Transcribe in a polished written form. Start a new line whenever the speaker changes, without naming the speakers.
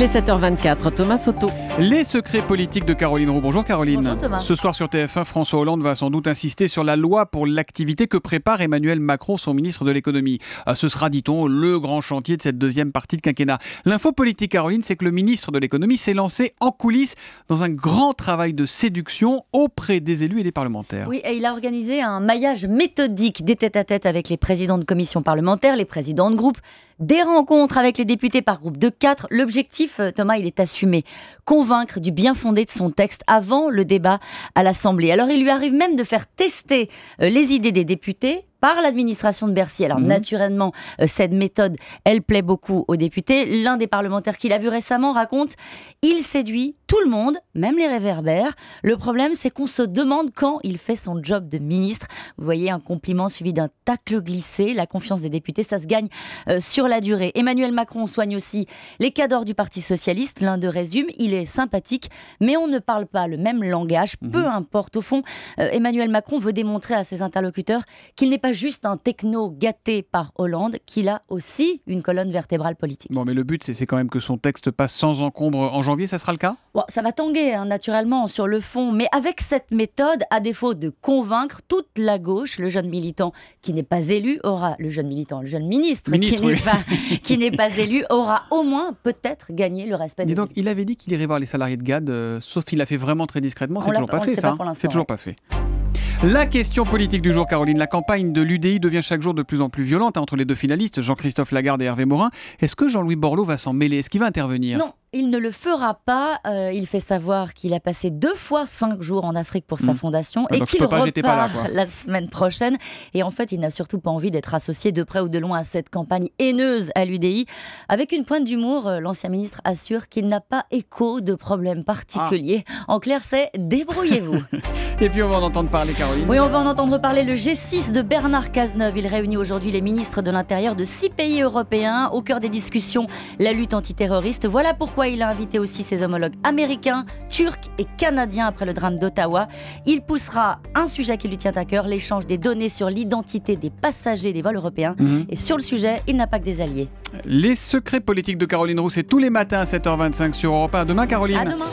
Il est 7h24, Thomas Soto.
Les secrets politiques de Caroline Roux. Bonjour Caroline.
Bonjour Thomas.
Ce soir sur TF1, François Hollande va sans doute insister sur la loi pour l'activité que prépare Emmanuel Macron, son ministre de l'économie. Ce sera, dit-on, le grand chantier de cette deuxième partie de quinquennat. L'info politique, Caroline, c'est que le ministre de l'économie s'est lancé en coulisses dans un grand travail de séduction auprès des élus et des parlementaires.
Oui, et il a organisé un maillage méthodique des tête-à-tête avec les présidents de commissions parlementaires, les présidents de groupe, des rencontres avec les députés par groupe de 4. L'objectif, Thomas, il est assumé. Convaincre du bien fondé de son texte avant le débat à l'Assemblée. Alors, il lui arrive même de faire tester les idées des députés par l'administration de Bercy. Alors naturellement, cette méthode, elle plaît beaucoup aux députés. L'un des parlementaires qui l'a vu récemment raconte « Il séduit tout le monde, même les réverbères. Le problème, c'est qu'on se demande quand il fait son job de ministre. » Vous voyez, un compliment suivi d'un tacle glissé. La confiance des députés, ça se gagne sur la durée. Emmanuel Macron soigne aussi les cadors du Parti Socialiste. L'un d'eux résume « Il est sympathique, mais on ne parle pas le même langage. » Peu importe. Au fond, Emmanuel Macron veut démontrer à ses interlocuteurs qu'il n'est pas juste un techno gâté par Hollande, qu'il a aussi une colonne vertébrale politique.
Bon, mais le but, c'est quand même que son texte passe sans encombre en janvier, ça sera le cas ?
Bon, ça va tanguer, naturellement, sur le fond, mais avec cette méthode, à défaut de convaincre toute la gauche, le jeune militant qui n'est pas élu aura, le jeune ministre qui n'est pas élu aura au moins peut-être gagné le respect des élus.
Donc, il avait dit qu'il irait voir les salariés de GAD, sauf qu'il l'a fait vraiment très discrètement, c'est toujours pas fait ça. C'est toujours pas fait. La question politique du jour, Caroline. La campagne de l'UDI devient chaque jour de plus en plus violente entre les deux finalistes, Jean-Christophe Lagarde et Hervé Morin. Est-ce que Jean-Louis Borloo va s'en mêler ? Est-ce qu'il va intervenir ?
Non. Il ne le fera pas. Il fait savoir qu'il a passé 2 fois 5 jours en Afrique pour sa fondation et qu'il repart la semaine prochaine. Et en fait, il n'a surtout pas envie d'être associé de près ou de loin à cette campagne haineuse à l'UDI. Avec une pointe d'humour, l'ancien ministre assure qu'il n'a pas écho de problème particulier. En clair, c'est débrouillez-vous.
Et puis on va en entendre parler, Caroline.
Oui, on va en entendre parler. Le G6 de Bernard Cazeneuve. Il réunit aujourd'hui les ministres de l'Intérieur de 6 pays européens. Au cœur des discussions, la lutte antiterroriste. Voilà pourquoi il a invité aussi ses homologues américains, turcs et canadiens après le drame d'Ottawa. Il poussera un sujet qui lui tient à cœur, l'échange des données sur l'identité des passagers des vols européens. Et sur le sujet, il n'a pas que des alliés.
Les secrets politiques de Caroline Roux, c'est tous les matins à 7h25 sur Europe 1. À demain, Caroline.
À demain.